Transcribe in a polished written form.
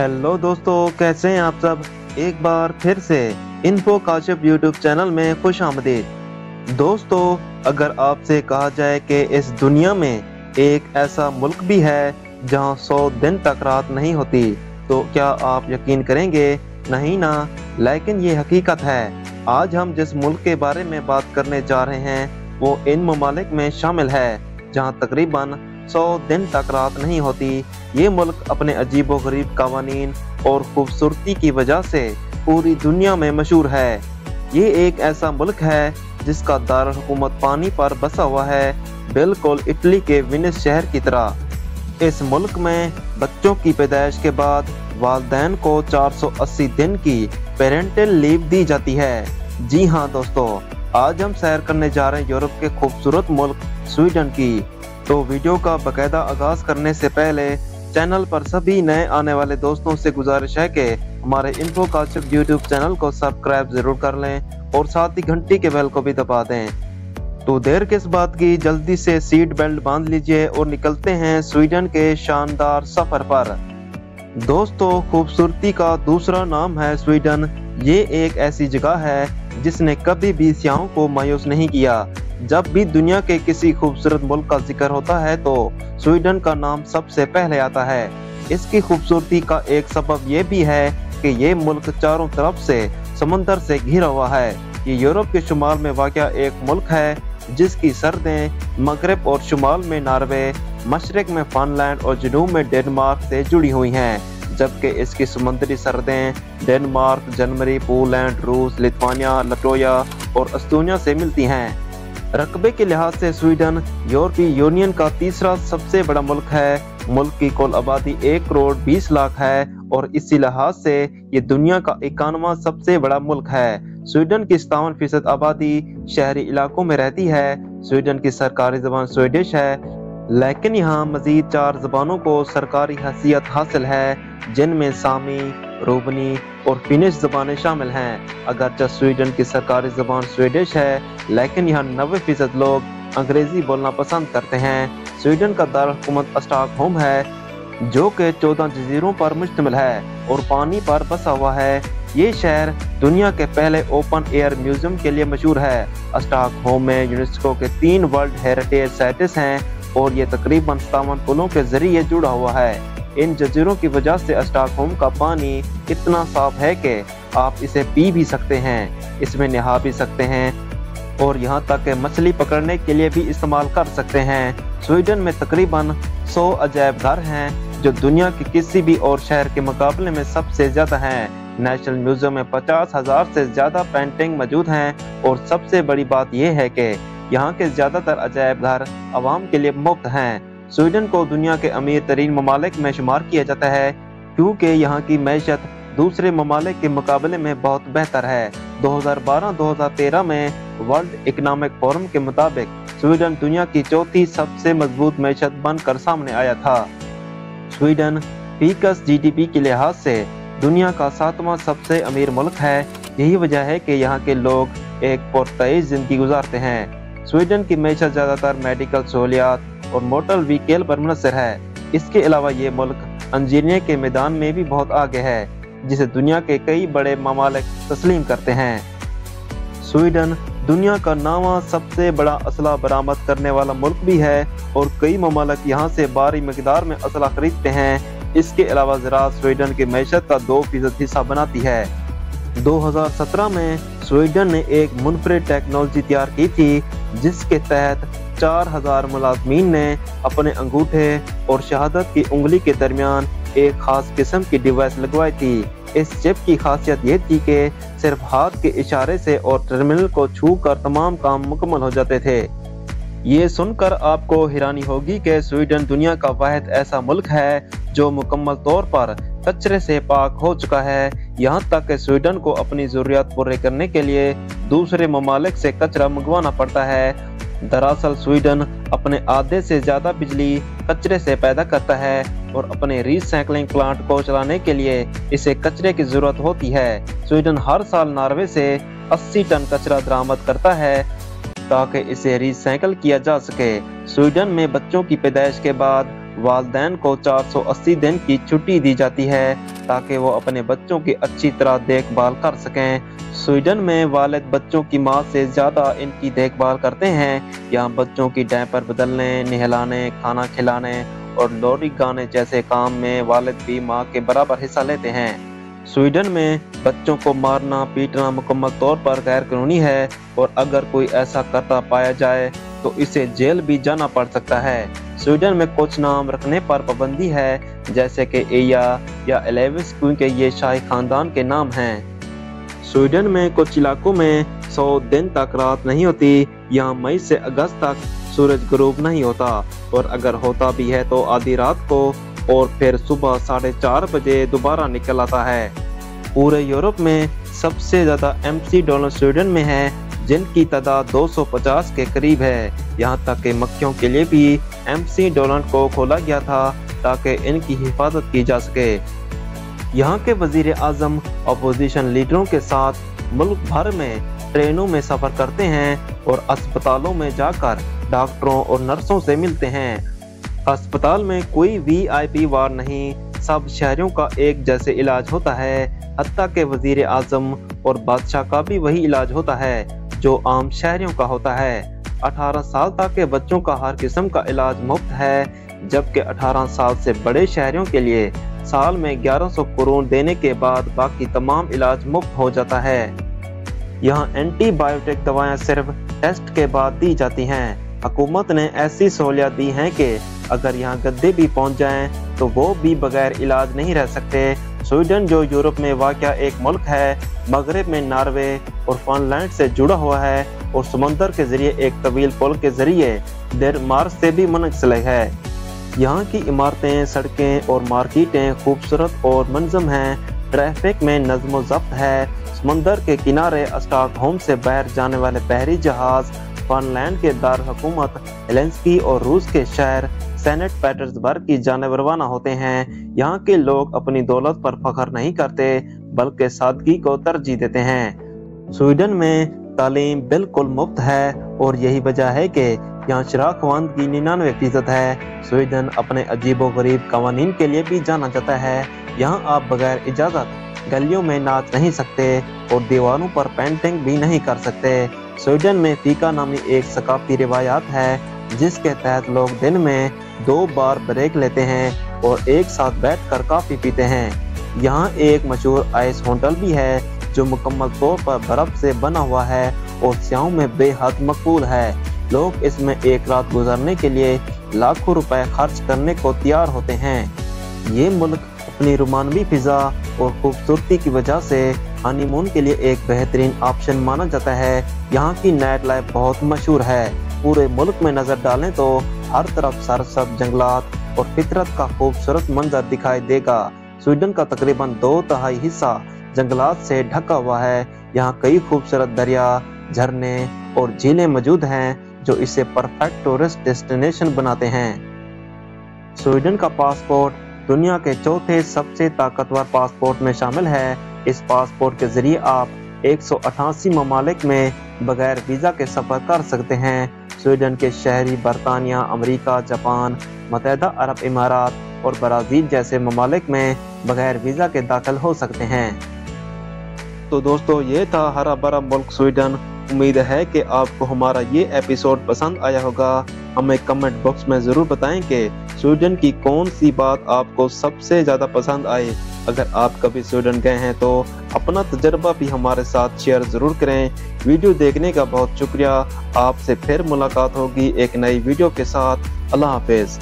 Hello दोस्तों, कैसे हैं आप सब। एक बार फिर से इन्फो काशिफ यूट्यूब चैनल में खुश आमदीद। दोस्तों, अगर आपसे कहा जाए कि इस दुनिया में एक ऐसा मुल्क भी है जहां 100 दिन तक रात नहीं होती, तो क्या आप यकीन करेंगे? नहीं ना, लेकिन ये हकीकत है। आज हम जिस मुल्क के बारे में बात करने जा रहे हैं वो इन ममालिक में शामिल है जहां तकरीबन 100 दिन तक रात नहीं होती। ये मुल्क अपने अजीबो गरीब कवानीन और खूबसूरती की वजह से पूरी दुनिया में मशहूर है। ये एक ऐसा मुल्क है जिसका दारुल हुकूमत पानी पर बसा हुआ है, बिल्कुल इटली के वेनिस शहर की तरह। इस मुल्क में बच्चों की पैदाइश के बाद वालिदैन को 480 दिन की पेरेंटल लीव दी जाती है। जी हाँ दोस्तों, आज हम सैर करने जा रहे हैं यूरोप के खूबसूरत मुल्क स्वीडन की। तो वीडियो का बाकायदा आगाज करने से पहले चैनल पर सभी नए आने वाले दोस्तों से गुजारिश है कि हमारे इन्फो काशिफ यूट्यूब चैनल को सब्सक्राइब जरूर कर लें और साथ ही घंटी के बेल को भी दबा दें। तो देर किस बात की, जल्दी से सीट बेल्ट बांध लीजिए और निकलते हैं स्वीडन के शानदार सफर पर। दोस्तों, खूबसूरती का दूसरा नाम है स्वीडन। ये एक ऐसी जगह है जिसने कभी भी सियाहों को मायूस नहीं किया। जब भी दुनिया के किसी खूबसूरत मुल्क का जिक्र होता है तो स्वीडन का नाम सबसे पहले आता है। इसकी खूबसूरती का एक सबब ये भी है कि ये मुल्क चारों तरफ से समंदर से घिरा हुआ है। ये यूरोप के शुमाल में वाक़या एक मुल्क है जिसकी सरहदें मगरब और शुमाल में नॉर्वे, मशरक में फिनलैंड और जनूब में डेनमार्क से जुड़ी हुई हैं, जबकि इसकी समुद्री सरहदें डेनमार्क, जर्मनी, पोलैंड, रूस, लिथुआनिया, लटोया और एस्टोनिया से मिलती हैं। रकबे के लिहाज से स्वीडन यूरोपीय यूनियन का तीसरा सबसे बड़ा मुल्क है। मुल्क की कुल आबादी 1 करोड़ 20 लाख है और इसी लिहाज से ये दुनिया का 51वां सबसे बड़ा मुल्क है। स्वीडन की 57% आबादी शहरी इलाकों में रहती है। स्वीडन की सरकारी ज़बान स्वीडिश है, लेकिन यहाँ मजीद 4 ज़बानों को सरकारी हैसियत हासिल है, जिनमें सामी, रोबनी और फिनिश ज़बानें शामिल हैं। अगरचे स्वीडन की सरकारी ज़बान स्वीडिश है, लेकिन यहाँ 90% लोग अंग्रेज़ी बोलना पसंद करते हैं। स्वीडन का दारुल हुकूमत स्टॉकहोम है, जो कि 14 जजीरों पर मुश्तमिल है और पानी पर बसा हुआ है। ये शहर दुनिया के पहले ओपन एयर म्यूजियम के लिए मशहूर है। स्टॉकहोम में यूनेस्को के 3 वर्ल्ड हेरिटेज साइट्स हैं और ये तकरीबन 57 पुलों के जरिए जुड़ा हुआ है। इन जजीरों की वजह से स्टॉकहोम का पानी इतना साफ है कि आप इसे पी भी सकते हैं, इसमें नहा भी सकते हैं और यहाँ तक कि मछली पकड़ने के लिए भी इस्तेमाल कर सकते हैं। स्वीडन में तकरीबन 100 अजायब घर हैं, जो दुनिया के किसी भी और शहर के मुकाबले में सबसे ज़्यादा हैं। नेशनल म्यूजियम में 50,000 से ज़्यादा पेंटिंग मौजूद हैं और सबसे बड़ी बात यह है कि यहाँ के ज़्यादातर अजायब घर आवाम के लिए मुफ्त हैं। स्वीडन को दुनिया के अमीर तरीन ममालिक में शुमार किया जाता है क्योंकि यहाँ की मैशत दूसरे ममालिक के मुकाबले में बहुत बेहतर है। 2012-2013 में वर्ल्ड इकोनॉमिक फोरम के मुताबिक स्वीडन दुनिया की 4थी सबसे मजबूत मैशत बनकर सामने आया था। स्वीडन फीकस जीडीपी के लिहाज से दुनिया का 7वां सबसे अमीर मुल्क है। यही वजह है कि यहाँ के लोग एक पुरतईश जिंदगी गुजारते हैं। स्वीडन की मैशत ज़्यादातर मेडिकल सहूलियात और मोटर व्हीकल पर मुनहसर है। इसके अलावा ये मुल्क इंजीनियरिंग के मैदान में भी बहुत आगे है, जिसे दुनिया के कई बड़े ममालिक तस्लीम करते हैं। स्वीडन दुनिया का 9वां सबसे बड़ा असला बरामद करने वाला मुल्क भी है और कई ममालिक यहाँ से भारी मकदार में असला खरीदते हैं। इसके अलावा ज़राअत स्वीडन की मैशत का 2% हिस्सा बनाती है। 2017 में स्वीडन ने एक मुनफरिद टेक्नोलॉजी तैयार की थी, जिसके तहत 4000 मुलाजमीन ने अपने अंगूठे और शहादत की उंगली के दरमियान एक खास किस्म की डिवाइस लगवाई थी। इस चिप की खासियत ये थी कि सिर्फ हाथ के इशारे से और टर्मिनल को छूकर तमाम काम मुकम्मल हो जाते थे। ये सुनकर आपको हैरानी होगी कि स्वीडन दुनिया का वाहिद ऐसा मुल्क है जो मुकम्मल तौर पर कचरे से पाक हो चुका है। यहाँ तक कि स्वीडन को अपनी ज़रूरियात पूरे करने के लिए दूसरे ममालिक से कचरा मंगवाना पड़ता है। दरअसल स्वीडन अपने आधे से ज़्यादा बिजली कचरे से पैदा करता है और अपने रीसाइक्लिंग प्लांट को चलाने के लिए इसे कचरे की ज़रूरत होती है। स्वीडन हर साल नॉर्वे से 80 टन कचरा बरामद करता है ताकि इसे रिसाइकिल किया जा सके। स्वीडन में बच्चों की पैदाइश के बाद वालिदैन को 480 दिन की छुट्टी दी जाती है ताकि वो अपने बच्चों की अच्छी तरह देखभाल कर सकें। स्वीडन में वालिद बच्चों की माँ से ज़्यादा इनकी देखभाल करते हैं। यहाँ बच्चों की डायपर बदलने, नहलाने, खाना खिलाने और लोरी गाने जैसे काम में वालिद भी माँ के बराबर हिस्सा लेते हैं। स्वीडन में बच्चों को मारना पीटना मुकम्मल तौर पर गैर कानूनी है और अगर कोई ऐसा करता पाया जाए तो इसे जेल भी जाना पड़ सकता है। स्वीडन में कुछ नाम रखने पर पाबंदी है, जैसे कि एया या एलेविस, क्योंकि ये शाही खानदान के नाम हैं। स्वीडन में कुछ इलाकों में 100 दिन तक रात नहीं होती। यहाँ मई से अगस्त तक सूरज गुरूब नहीं होता और अगर होता भी है तो आधी रात को और फिर सुबह 4:30 बजे दोबारा निकल आता है। पूरे यूरोप में सबसे ज्यादा MC डोनाल्ड स्वीडन में है, जिनकी तादाद 250 के करीब है। यहाँ तक कि मक्खियों के लिए भी MC डोनाल्ड को खोला गया था ताकि इनकी हिफाजत की जा सके। यहाँ के वजीर आजम अपोजिशन लीडरों के साथ मुल्क भर में ट्रेनों में सफर करते हैं और अस्पतालों में जाकर डॉक्टरों और नर्सों से मिलते हैं। अस्पताल में कोई VIP वार्ड नहीं, सब शहरियों का एक जैसे इलाज होता है। हत्ता के वजीर आजम और बादशाह का भी वही इलाज होता है जो आम शहरियों का होता है। 18 साल तक के बच्चों का हर किस्म का इलाज मुफ्त है, जबकि 18 साल से बड़े शहरियों के लिए साल में 1100 करोड़ देने के बाद बाकी तमाम इलाज मुफ्त हो जाता है। यहाँ एंटीबायोटिक दवाएं सिर्फ टेस्ट के बाद दी जाती हैं। हुकूमत ने ऐसी सहूलियत दी हैं कि अगर यहाँ गद्दे भी पहुँच जाएं तो वो भी बगैर इलाज नहीं रह सकते। स्वीडन जो यूरोप में वाक़या एक मुल्क है, मगरब में नॉर्वे और फिनलैंड से जुड़ा हुआ है और समंदर के जरिए एक तवील पुल के जरिए डेनमार्क से भी मुंसलिक है। यहाँ की इमारतें, सड़कें और मार्केटें खूबसूरत और मुनज़्ज़म हैं। ट्रैफिक में नज़्म व ज़ब्त है। समंदर के किनारे स्टॉकहोम से बाहर जाने वाले बहरी जहाज फिनलैंड के दार हुकूमत हेलेंसिकी और रूस के शहर सेंट पीटर्सबर्ग की जानिब रवाना होते हैं। यहाँ के लोग अपनी दौलत पर फख्र नहीं करते बल्कि सादगी को तरजीह देते हैं। स्वीडन में तालीम बिल्कुल मुफ्त है और यही वजह है कि यहाँ शराबबंदी 99% है। स्वीडन अपने अजीबोगरीब कवानीन के लिए भी जाना जाता है। यहाँ आप बगैर इजाज़त गलियों में नाच नहीं सकते और दीवारों पर पेंटिंग भी नहीं कर सकते। स्वीडन में फीका नामी एक सकाफती रिवायात है जिसके तहत लोग दिन में 2 बार ब्रेक लेते हैं और एक साथ बैठकर कॉफी पीते हैं। यहाँ एक मशहूर आइस होटल भी है जो मुकम्मल तौर पर बर्फ से बना हुआ है और स्याहों में बेहद मकबूल है। लोग इसमें एक रात गुजारने के लिए लाखों रुपए खर्च करने को तैयार होते हैं। ये मुल्क अपनी रोमानवी फिजा और खूबसूरती की वजह से हनीमून के लिए एक बेहतरीन ऑप्शन माना जाता है। यहाँ की नाइट लाइफ बहुत मशहूर है। पूरे मुल्क में नजर डालें तो हर तरफ सरसब्ज जंगलात और फितरत का खूबसूरत मंजर दिखाई देगा। स्वीडन का तकरीबन 2/3 हिस्सा जंगलात से ढका हुआ है। यहाँ कई खूबसूरत दरिया, झरने और झीलें मौजूद हैं जो इसे परफेक्ट टूरिस्ट डेस्टिनेशन बनाते हैं। स्वीडन का पासपोर्ट दुनिया के चौथे सबसे ताकतवर पासपोर्ट में शामिल है। इस पासपोर्ट के जरिए आप 188 ममालिक में बगैर वीज़ा के सफ़र कर सकते हैं। स्वीडन के शहरी बरतानिया, अमेरिका, जापान, मुत्तहिदा अरब इमारात और ब्राज़ील जैसे ममालिक में बगैर वीज़ा के दाखिल हो सकते हैं। तो दोस्तों, ये था हरा भरा मुल्क स्वीडन। उम्मीद है कि आपको हमारा ये एपिसोड पसंद आया होगा। हमें कमेंट बॉक्स में ज़रूर बताएं कि स्वीडन की कौन सी बात आपको सबसे ज़्यादा पसंद आई। अगर आप कभी स्वीडन गए हैं तो अपना तजर्बा भी हमारे साथ शेयर ज़रूर करें। वीडियो देखने का बहुत शुक्रिया। आपसे फिर मुलाकात होगी एक नई वीडियो के साथ। अल्लाह हाफिज़।